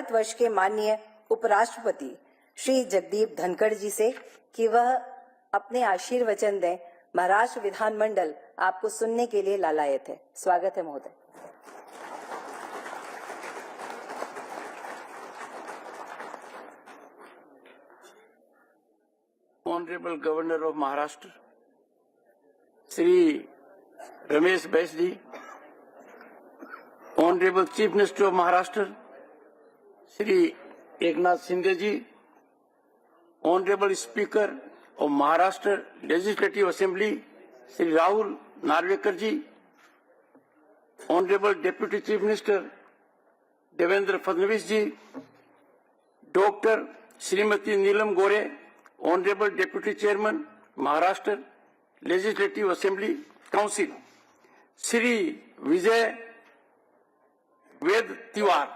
भारतवर्ष के माननीय उपराष्ट्रपति श्री जगदीप धनखड़ जी से कि वह अपने आशीर्वचन दें। महाराष्ट्र विधानमंडल आपको सुनने के लिए लालायत है। स्वागत है महोदय। Honorable Governor of Maharashtra, Shri Ramesh Baisji, Honorable Chief Minister of Maharashtra, Shri Eknath Shinde ji, Honorable Speaker of Maharashtra Legislative Assembly, Shri Rahul Narvekar ji, Honorable Deputy Chief Minister Devendra Fadnavis ji, Dr. Srimati Neelam Gore, Honorable Deputy Chairman, Maharashtra Legislative Assembly Council, Shri Vijay Ved Tiwar,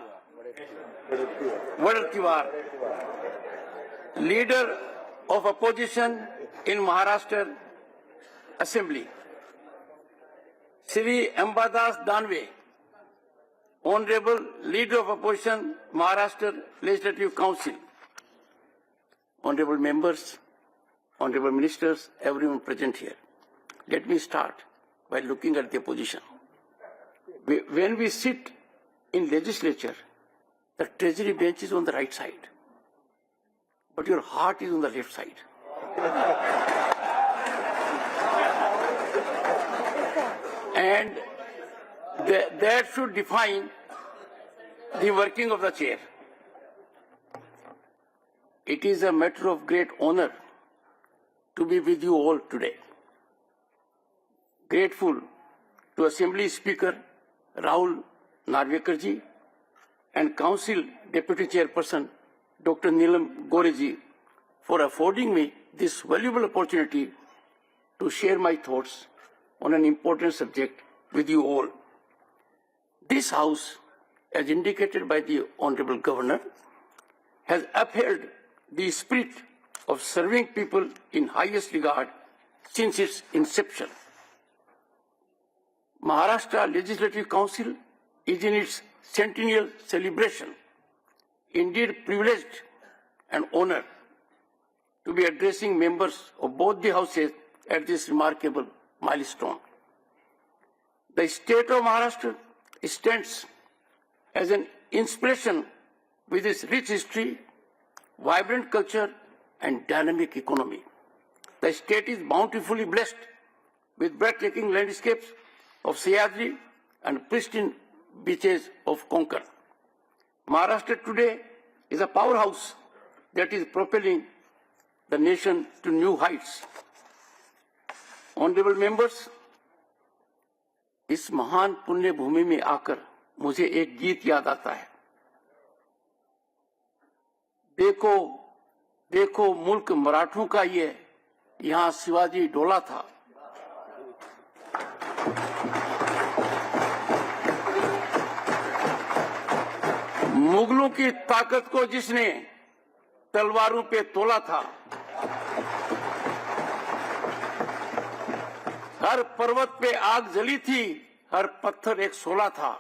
Leader of Opposition in Maharashtra Assembly, Shri Ambadas Danve, Honorable Leader of Opposition, Maharashtra Legislative Council, Honorable members, Honorable ministers, everyone present here. Let me start by looking at the opposition. When we sit in legislature, the treasury bench is on the right side, but your heart is on the left side. And that should define the working of the chair. It is a matter of great honor to be with you all today. Grateful to Assembly Speaker Rahul Narvekar ji and Council Deputy Chairperson Dr. Neelam Gore ji for affording me this valuable opportunity to share my thoughts on an important subject with you all. This House, as indicated by the Honorable Governor, has upheld the spirit of serving people in highest regard since its inception. Maharashtra Legislative Council is in its centennial celebration. Indeed, privileged and honored to be addressing members of both the houses at this remarkable milestone. The state of Maharashtra stands as an inspiration with its rich history, vibrant culture and dynamic economy. The state is bountifully blessed with breathtaking landscapes of Sahyadri and pristine beaches of Konkan. Maharashtra today is a powerhouse that is propelling the nation to new heights. Honorable members, इस महान पुण्य भूमि में आकर मुझे एक गीत याद आता है। देखो देखो मुल्क मराठों का ये, यहाँ शिवाजी डोला था। मुगलों की ताकत को जिसने तलवारों पे तोला था, हर पर्वत पे आग जली थी, हर पत्थर एक शोला था।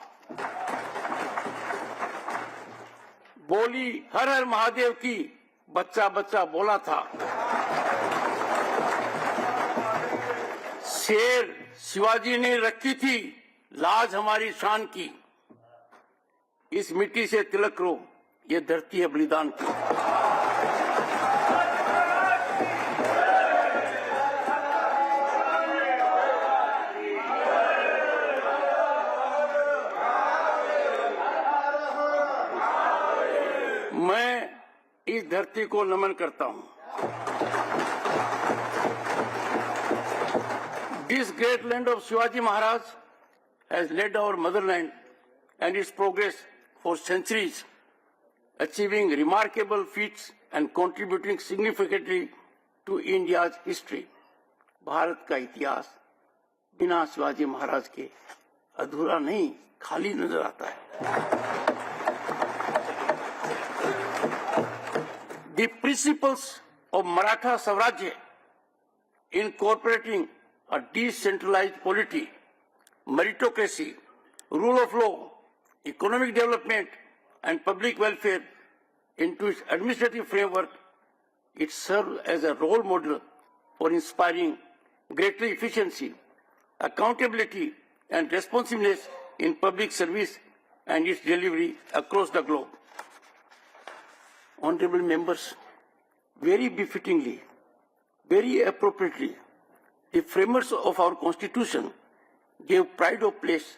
बोली हर हर महादेव की, बच्चा बच्चा बोला था। शेर शिवाजी ने रखी थी लाज हमारी शान की। इस मिट्टी से तिलक करो, ये धरती है बलिदान की। मैं इस धरती को नमन करता हूं। This great land of Shivaji Maharaj has led our motherland and its progress for centuries, achieving remarkable feats and contributing significantly to India's history. Bharat का इतिहास बिना शिवाजी महाराज के अधूरा नहीं, खाली नजर आता है। The principles of Maratha Swarajya, incorporating a decentralized polity, meritocracy, rule of law, economic development, and public welfare into its administrative framework, it serves as a role model for inspiring greater efficiency, accountability, and responsiveness in public service and its delivery across the globe. Honorable members, very befittingly, very appropriately, the framers of our Constitution gave pride of place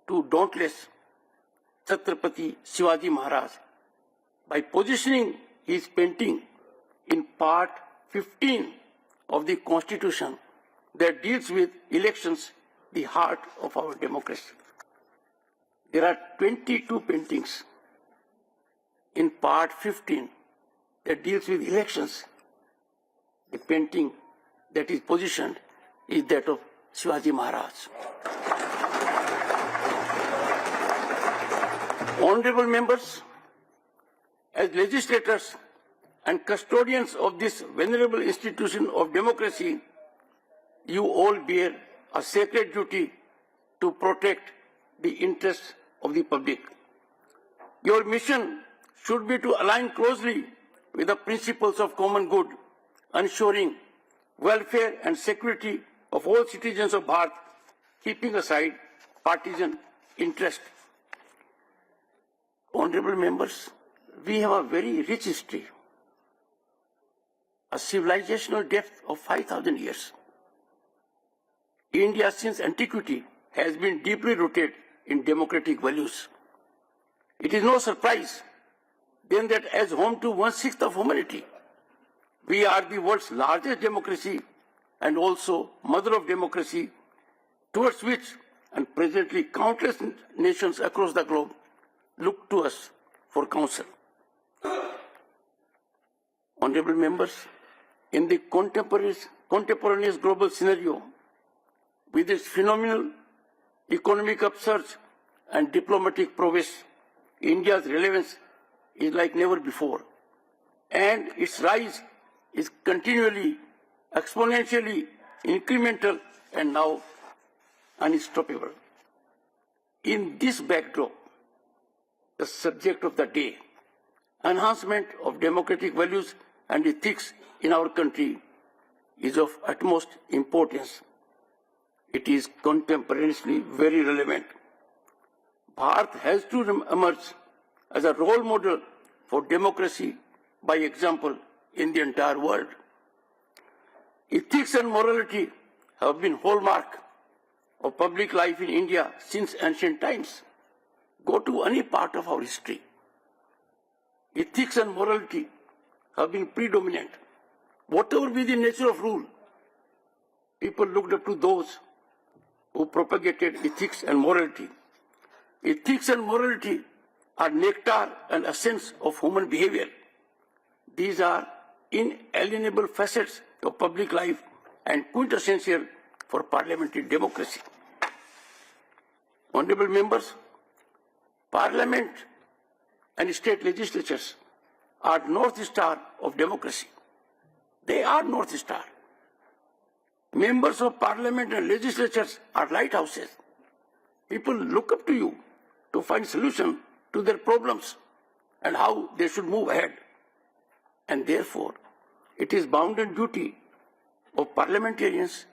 to dauntless Chhatrapati Shivaji Maharaj by positioning his painting in part 15 of the Constitution that deals with elections, the heart of our democracy. There are 22 paintings in part 15 that deals with elections. The painting that is positioned is that of Shivaji Maharaj. Honorable members, as legislators and custodians of this venerable institution of democracy, you all bear a sacred duty to protect the interests of the public. Your mission should be to align closely with the principles of common good, ensuring welfare and security of all citizens of Bharat, keeping aside partisan interest. Honorable members, we have a very rich history, a civilizational depth of 5,000 years. India since antiquity has been deeply rooted in democratic values. It is no surprise then that as home to 1/6 of humanity, we are the world's largest democracy and also mother of democracy, towards which and presently countless nations across the globe look to us for counsel. Honorable members, in the contemporaneous global scenario, with its phenomenal economic upsurge and diplomatic prowess, India's relevance is like never before, and its rise is continually, exponentially incremental and now unstoppable. In this backdrop, the subject of the day, enhancement of democratic values and ethics in our country, is of utmost importance. It is contemporaneously very relevant. Bharat has to emerge as a role model for democracy by example in the entire world. Ethics and morality have been hallmark of public life in India since ancient times. Go to any part of our history. Ethics and morality have been predominant. Whatever be the nature of rule, people looked up to those who propagated ethics and morality. Ethics and morality are nectar and essence of human behavior. These are inalienable facets of public life and quintessential for parliamentary democracy. Honorable members, Parliament and state legislatures are North Star of democracy. They are North Star. Members of Parliament and legislatures are lighthouses. People look up to you to find solution to their problems and how they should move ahead. And therefore, it is bounden duty of parliamentarians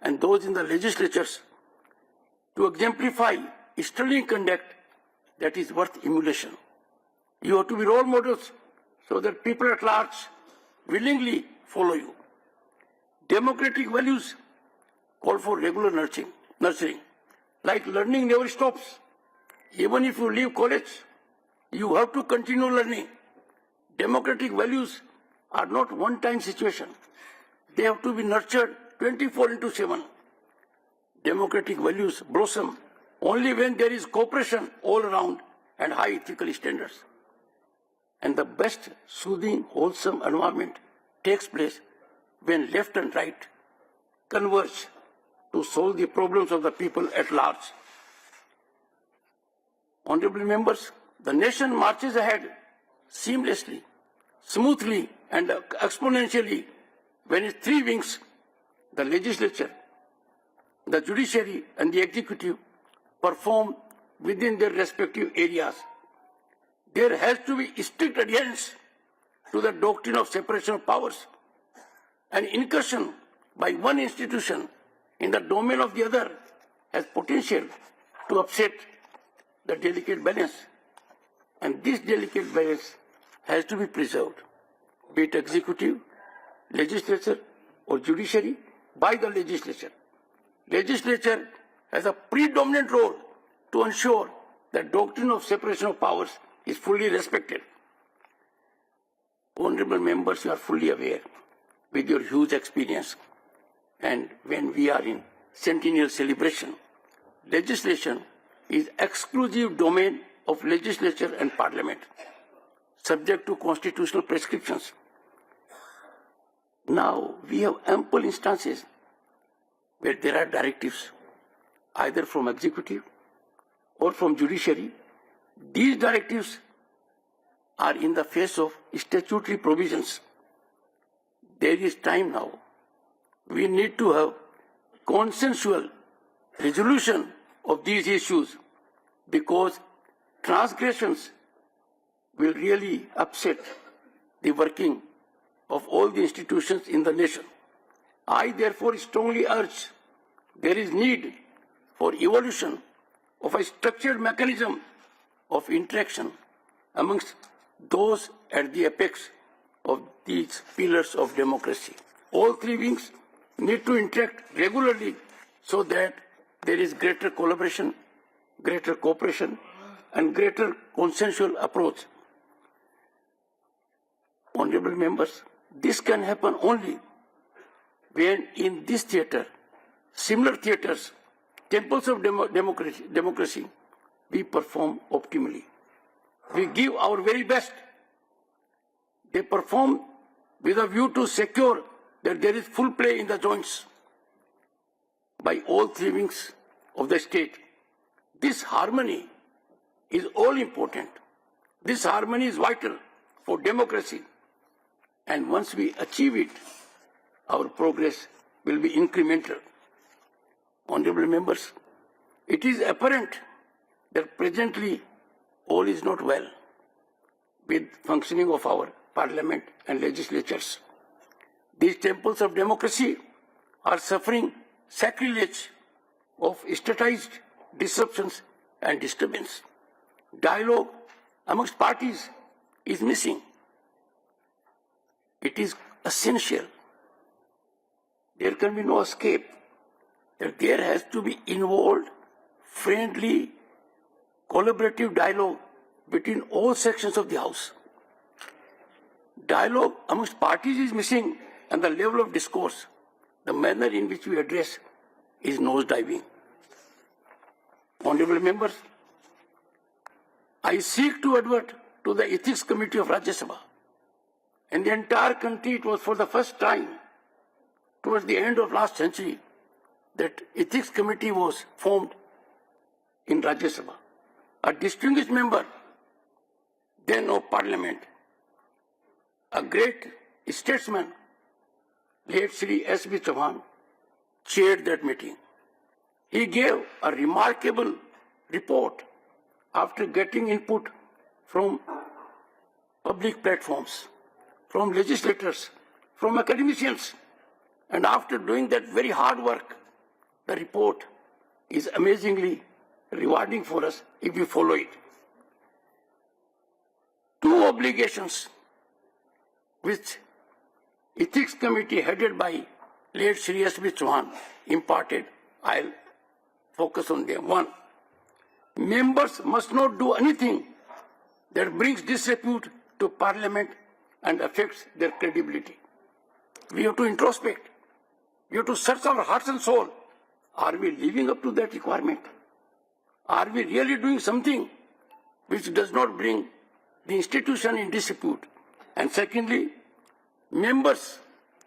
and those in the legislatures to exemplify sterling conduct that is worth emulation. You have to be role models so that people at large willingly follow you. Democratic values call for regular nurturing. Like learning never stops. Even if you leave college, you have to continue learning. Democratic values are not one-time situation. They have to be nurtured 24/7. Democratic values blossom only when there is cooperation all around and high ethical standards. And the best soothing, wholesome environment takes place when left and right converge to solve the problems of the people at large. Honorable members, the nation marches ahead seamlessly, smoothly, and exponentially when its three wings, the legislature, the judiciary, and the executive, perform within their respective areas. There has to be strict adherence to the doctrine of separation of powers. An incursion by one institution in the domain of the other has potential to upset the delicate balance. And this delicate balance has to be preserved, be it executive, legislature, or judiciary, by the legislature. Legislature has a predominant role to ensure that doctrine of separation of powers is fully respected. Honorable members, you are fully aware with your huge experience, and when we are in centennial celebration, legislation is exclusive domain of legislature and parliament, subject to constitutional prescriptions. Now we have ample instances where there are directives either from executive or from judiciary. These directives are in the face of statutory provisions. There is time now. We need to have consensual resolution of these issues, because transgressions will really upset the working of all the institutions in the nation. I therefore strongly urge there is need for evolution of a structured mechanism of interaction amongst those at the apex of these pillars of democracy. All three wings need to interact regularly so that there is greater collaboration, greater cooperation, and greater consensual approach. Honorable members, this can happen only when in this theatre, similar theatres, temples of democracy, we perform optimally. We give our very best. They perform with a view to secure that there is full play in the joints by all three wings of the state. This harmony is all important. This harmony is vital for democracy. And once we achieve it, our progress will be incremental. Honorable members, it is apparent that presently all is not well with functioning of our parliament and legislatures. These temples of democracy are suffering sacrilege of statized disruptions and disturbance. Dialogue amongst parties is missing. It is essential. There can be no escape. That there has to be involved, friendly, collaborative dialogue between all sections of the House. Dialogue amongst parties is missing, and the level of discourse, the manner in which we address, is nosediving. Honorable members, I seek to advert to the Ethics Committee of Rajya Sabha. In the entire country, it was for the first time, towards the end of last century, that Ethics Committee was formed in Rajya Sabha. A distinguished member, then of Parliament, a great statesman, late Shri S.B. Chauhan, chaired that meeting. He gave a remarkable report after getting input from public platforms, from legislators, from academicians, and after doing that very hard work, the report is amazingly rewarding for us if we follow it. Two obligations which Ethics Committee headed by late Shri S.B. Chauhan imparted, I'll focus on them. One, members must not do anything that brings disrepute to Parliament and affects their credibility. We have to introspect. We have to search our hearts and soul. Are we living up to that requirement? Are we really doing something which does not bring the institution in disrepute? And secondly, members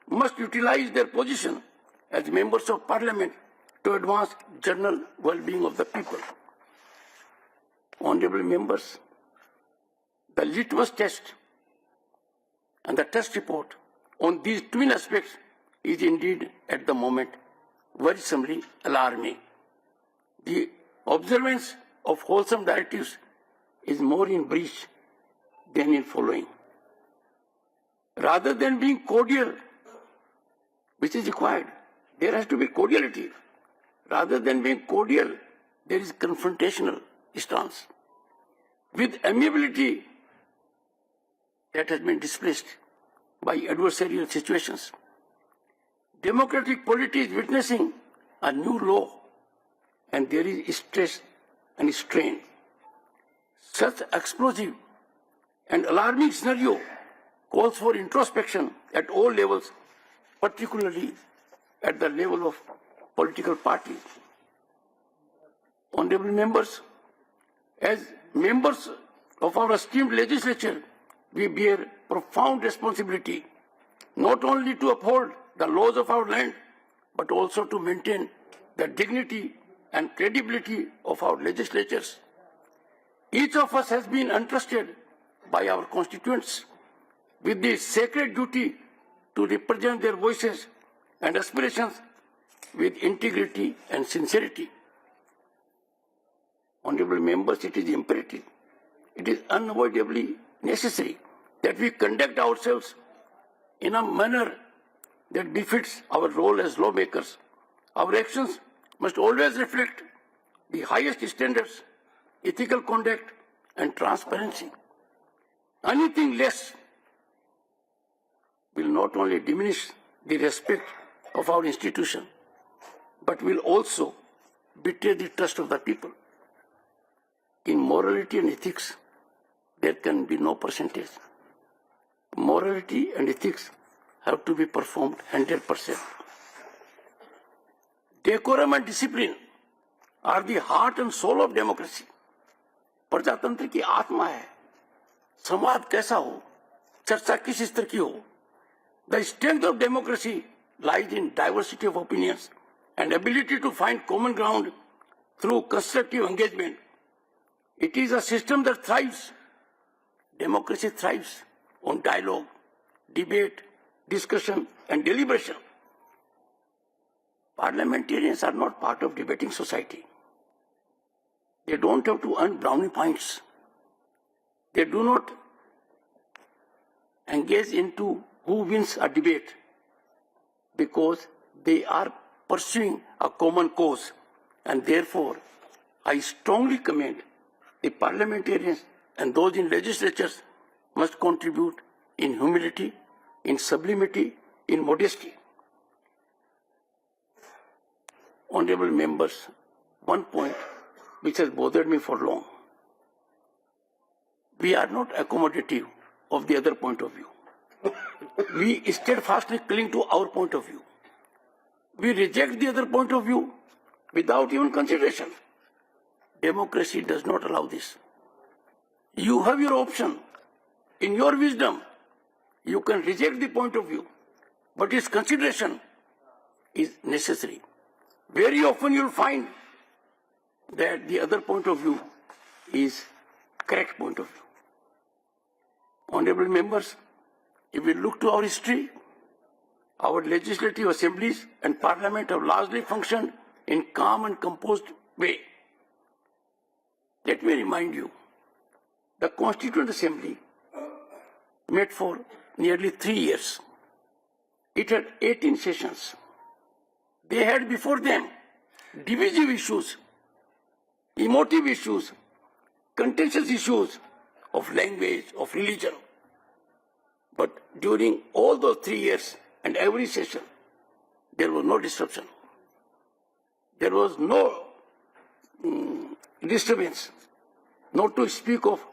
must utilize their position as members of Parliament to advance general well-being of the people. Honorable members, the litmus test and the test report on these twin aspects is indeed at the moment worrisomely alarming. The observance of wholesome directives is more in breach than in following. Rather than being cordial, which is required, there has to be cordiality. Rather than being cordial, there is confrontational stance. With amiability, that has been displaced by adversarial situations. Democratic polity is witnessing a new law, and there is stress and strain. Such explosive and alarming scenario calls for introspection at all levels, particularly at the level of political parties. Honorable members, as members of our esteemed legislature, we bear profound responsibility not only to uphold the laws of our land, but also to maintain the dignity and credibility of our legislatures. Each of us has been entrusted by our constituents with the sacred duty to represent their voices and aspirations with integrity and sincerity. Honorable members, it is imperative, it is unavoidably necessary that we conduct ourselves in a manner that befits our role as lawmakers. Our actions must always reflect the highest standards, ethical conduct, and transparency. Anything less will not only diminish the respect of our institution, but will also betray the trust of the people. In morality and ethics, there can be no percentage. Morality and ethics have to be performed 100%. Decorum and discipline are the heart and soul of democracy. प्रजातंत्र की आत्मा है. समाज कैसा हो, चर्चा किस स्तर की हो. The strength of democracy lies in diversity of opinions and ability to find common ground through constructive engagement. It is a system that thrives. Democracy thrives on dialogue, debate, discussion, and deliberation. Parliamentarians are not part of debating society. They don't have to earn brownie points. They do not engage into who wins a debate, because they are pursuing a common cause, and therefore I strongly commend the parliamentarians and those in legislatures must contribute in humility, in sublimity, in modesty. Honorable members, one point which has bothered me for long. We are not accommodative of the other point of view. We steadfastly cling to our point of view. We reject the other point of view without even consideration. Democracy does not allow this. You have your option. In your wisdom, you can reject the point of view, but its consideration is necessary. Very often you'll find that the other point of view is correct point of view. Honorable members, if we look to our history, our legislative assemblies and parliament have largely functioned in calm and composed way. Let me remind you, the Constituent Assembly met for nearly 3 years. It had 18 sessions. They had before them divisive issues, emotive issues, contentious issues of language, of religion. But during all those 3 years and every session, there was no disruption. There was no disturbance, not to speak of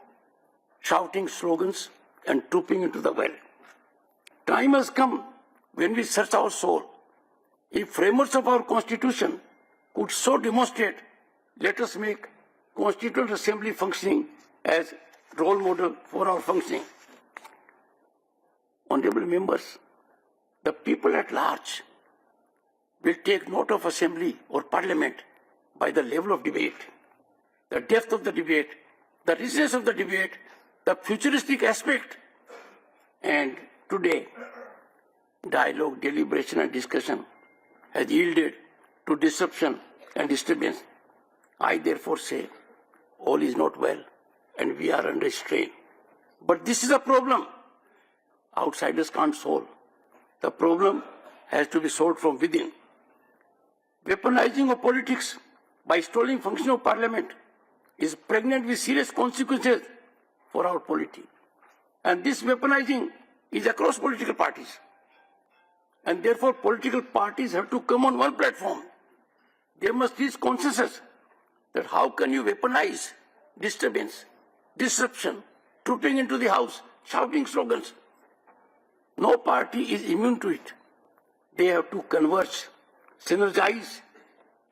shouting slogans and trooping into the well. Time has come when we search our soul. If framers of our constitution could so demonstrate, let us make Constituent Assembly functioning as role model for our functioning. Honorable members, the people at large will take note of assembly or parliament by the level of debate, the depth of the debate, the richness of the debate, the futuristic aspect. And today, dialogue, deliberation and discussion has yielded to disruption and disturbance. I therefore say all is not well and we are under strain. But this is a problem outsiders can't solve. The problem has to be solved from within. Weaponizing of politics by stalling function of parliament is pregnant with serious consequences for our polity. And this weaponizing is across political parties. And therefore political parties have to come on one platform. There must be consensus that how can you weaponize disturbance, disruption, trooping into the house, shouting slogans. No party is immune to it. They have to converge, synergize,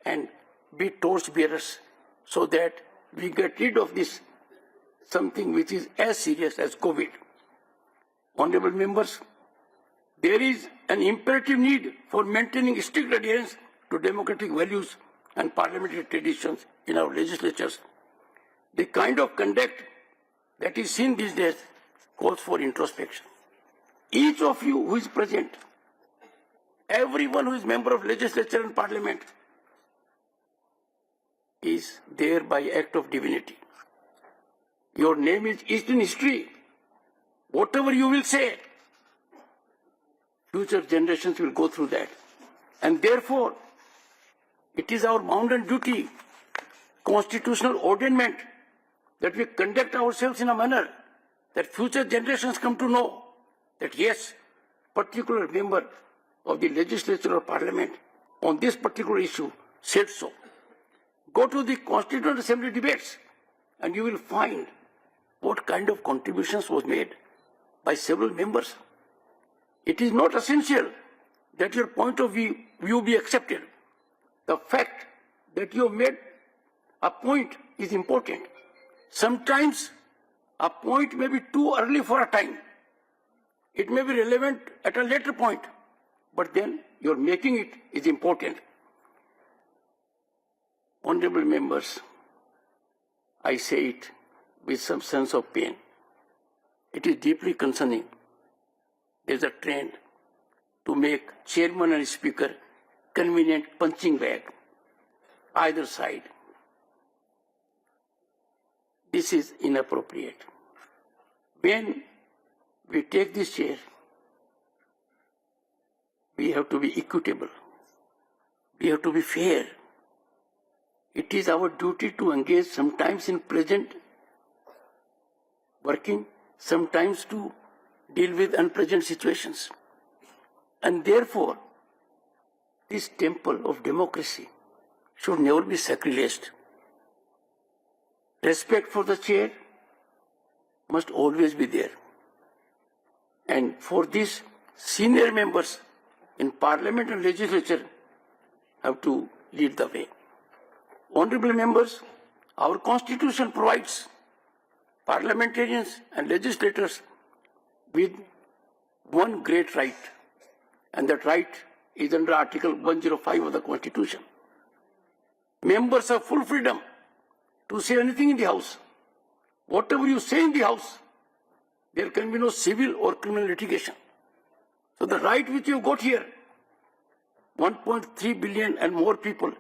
and be torch bearers so that we get rid of this something which is as serious as COVID. Honorable members, there is an imperative need for maintaining strict adherence to democratic values and parliamentary traditions in our legislatures. The kind of conduct that is seen these days calls for introspection. Each of you who is present, everyone who is member of legislature and parliament, is there by act of divinity. Your name is etched in history. Whatever you will say, future generations will go through that. And therefore, it is our bounden duty, constitutional ordainment, that we conduct ourselves in a manner that future generations come to know that yes, particular member of the legislature or parliament on this particular issue said so. Go to the Constituent Assembly debates and you will find what kind of contributions was made by several members. It is not essential that your point of view be accepted. The fact that you have made a point is important. Sometimes a point may be too early for a time. It may be relevant at a later point, but then your making it is important. Honorable members, I say it with some sense of pain. It is deeply concerning. There is a trend to make chairman and speaker convenient punching bag, either side. This is inappropriate. When we take this chair, we have to be equitable. We have to be fair. It is our duty to engage sometimes in present working, sometimes to deal with unpleasant situations. And therefore, this temple of democracy should never be sacrileged. Respect for the chair must always be there. And for this, senior members in parliament and legislature have to lead the way. Honorable members, our constitution provides parliamentarians and legislators with one great right, and that right is under Article 105 of the Constitution. Members have full freedom to say anything in the House. Whatever you say in the House, there can be no civil or criminal litigation. So the right which you got here, 1.3 billion and more people,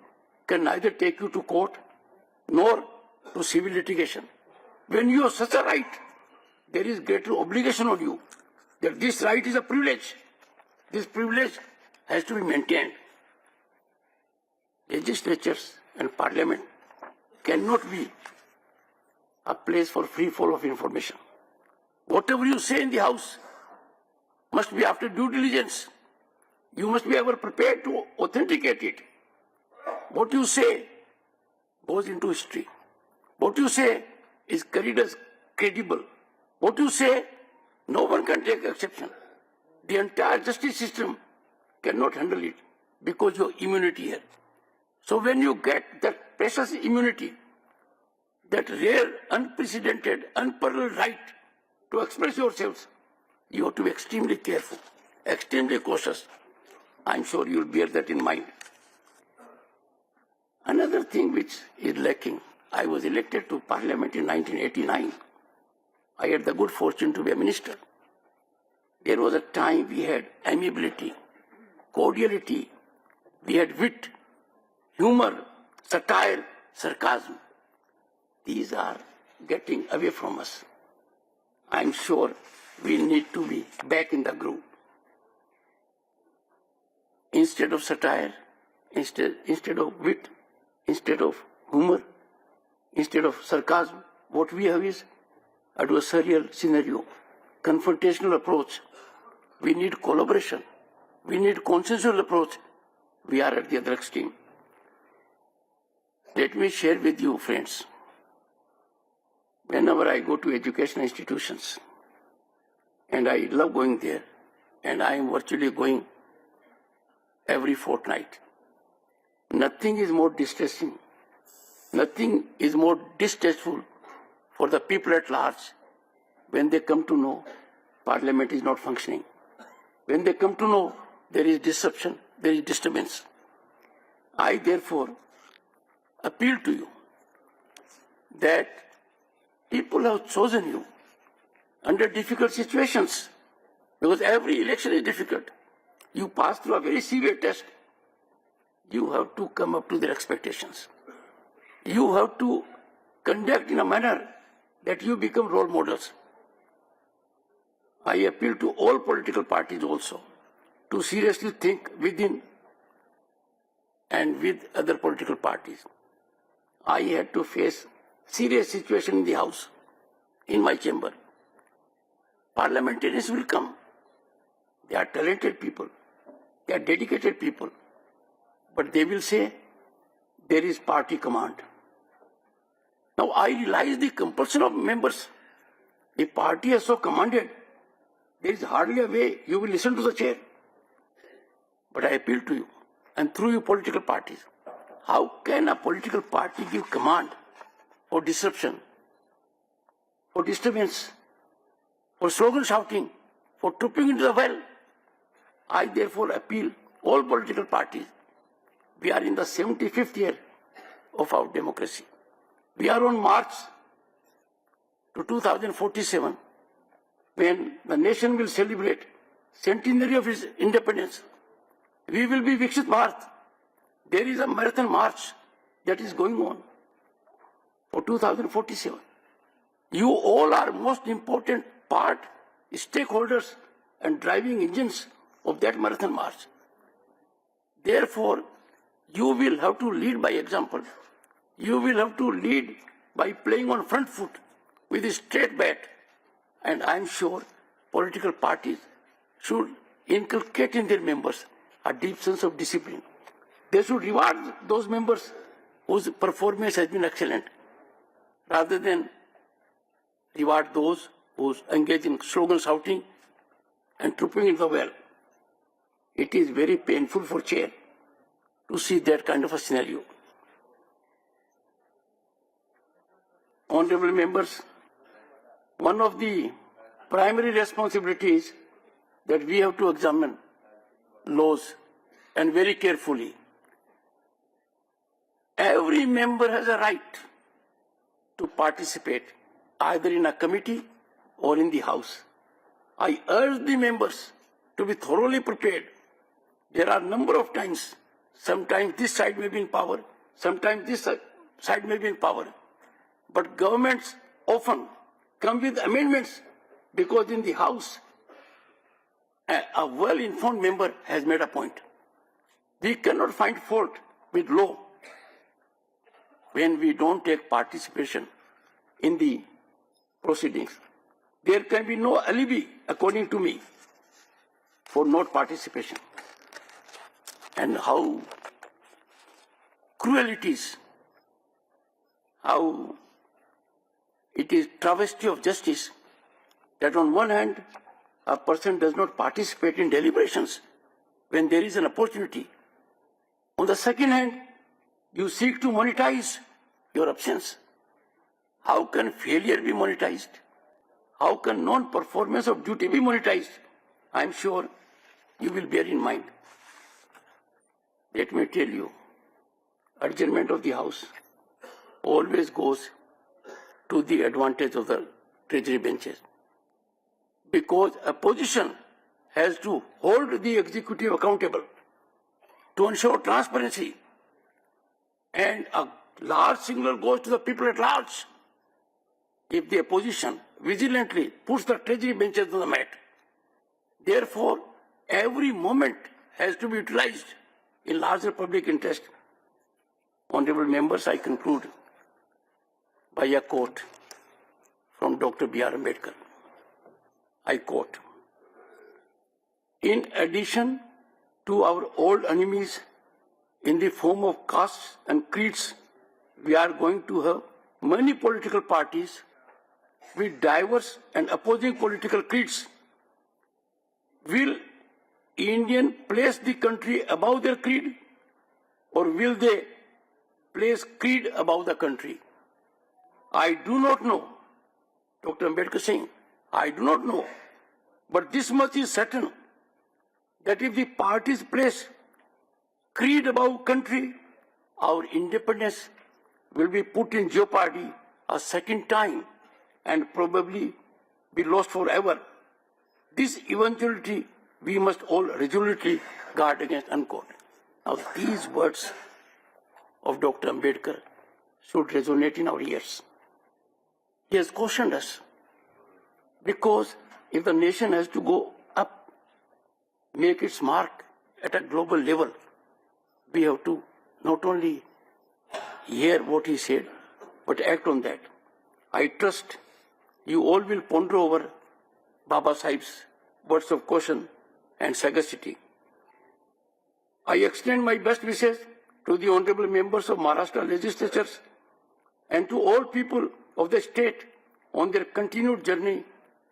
can neither take you to court nor to civil litigation. When you have such a right, there is greater obligation on you that this right is a privilege. This privilege has to be maintained. Legislatures and parliament cannot be a place for free fall of information. Whatever you say in the House must be after due diligence. You must be ever prepared to authenticate it. What you say goes into history. What you say is carried as credible. What you say, no one can take exception. The entire justice system cannot handle it because you have immunity here. So when you get that precious immunity, that rare, unprecedented, unparalleled right to express yourselves, you have to be extremely careful, extremely cautious. I'm sure you'll bear that in mind. Another thing which is lacking, I was elected to Parliament in 1989. I had the good fortune to be a minister. There was a time we had amiability, cordiality, we had wit, humor, satire, sarcasm. These are getting away from us. I'm sure we need to be back in the groove. Instead of satire, instead of wit, instead of humor, instead of sarcasm, what we have is adversarial scenario, confrontational approach. We need collaboration. We need consensual approach. We are at the other extreme. Let me share with you, friends, whenever I go to educational institutions, and I love going there, and I am virtually going every fortnight, nothing is more distressing, nothing is more distasteful for the people at large when they come to know Parliament is not functioning, when they come to know there is disruption, there is disturbance. I therefore appeal to you that people have chosen you under difficult situations, because every election is difficult. You pass through a very severe test. You have to come up to their expectations. You have to conduct in a manner that you become role models. I appeal to all political parties also to seriously think within and with other political parties. I had to face serious situation in the House, in my chamber. Parliamentarians will come. They are talented people. They are dedicated people. But they will say, there is party command. Now I realize the compulsion of members. If party has so commanded, there is hardly a way you will listen to the chair. But I appeal to you, and through you political parties, how can a political party give command for disruption, for disturbance, for slogan shouting, for trooping into the well? I therefore appeal all political parties. We are in the 75th year of our democracy. We are on march to 2047, when the nation will celebrate centenary of its independence. We will be Viksit Bharat. There is a marathon march that is going on for 2047. You all are most important part, stakeholders and driving engines of that marathon march. Therefore, you will have to lead by example. You will have to lead by playing on front foot with a straight bat. And I am sure political parties should inculcate in their members a deep sense of discipline. They should reward those members whose performance has been excellent, rather than reward those who engage in slogan shouting and trooping in the well. It is very painful for chair to see that kind of a scenario. Honorable members, one of the primary responsibilities that we have to examine laws and very carefully. Every member has a right to participate either in a committee or in the House. I urge the members to be thoroughly prepared. There are a number of times, sometimes this side may be in power, sometimes this side may be in power, but governments often come with amendments because in the House, a well-informed member has made a point. We cannot find fault with law when we don't take participation in the proceedings. There can be no alibi, according to me, for not participation. And how cruel it is, how it is travesty of justice that on one hand, a person does not participate in deliberations when there is an opportunity. On the second hand, you seek to monetize your absence. How can failure be monetized? How can non-performance of duty be monetized? I am sure you will bear in mind. Let me tell you, adjournment of the House always goes to the advantage of the treasury benches, because opposition has to hold the executive accountable to ensure transparency, and a large signal goes to the people at large. If the opposition vigilantly puts the treasury benches on the mat. Therefore, every moment has to be utilized in larger public interest. Honorable members, I conclude by a quote from Dr. B.R. Ambedkar. I quote, "In addition to our old enemies in the form of castes and creeds, we are going to have many political parties with diverse and opposing political creeds. Will Indians place the country above their creed, or will they place creed above the country? I do not know." Dr. Ambedkar saying, "I do not know, but this much is certain, that if the parties place creed above country, our independence will be put in jeopardy a second time and probably be lost forever. This eventuality we must all resolutely guard against," unquote. Now these words of Dr. Ambedkar should resonate in our ears. He has cautioned us, because if the nation has to go up, make its mark at a global level, we have to not only hear what he said, but act on that. I trust you all will ponder over Baba Sahib's words of caution and sagacity. I extend my best wishes to the honorable members of Maharashtra legislatures and to all people of the state on their continued journey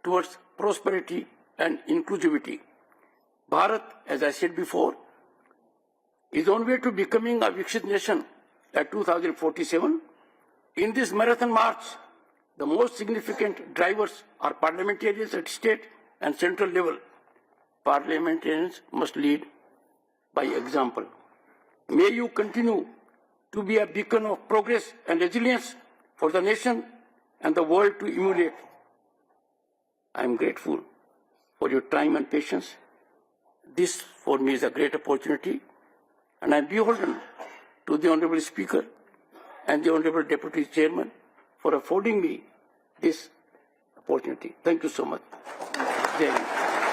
towards prosperity and inclusivity. Bharat, as I said before, is on way to becoming a Viksit nation at 2047. In this marathon march, the most significant drivers are parliamentarians at state and central level. Parliamentarians must lead by example. May you continue to be a beacon of progress and resilience for the nation and the world to emulate. I am grateful for your time and patience. This for me is a great opportunity, and I am beholden to the Honorable Speaker and the Honorable Deputy Chairman for affording me this opportunity. Thank you so much. Jai Hind.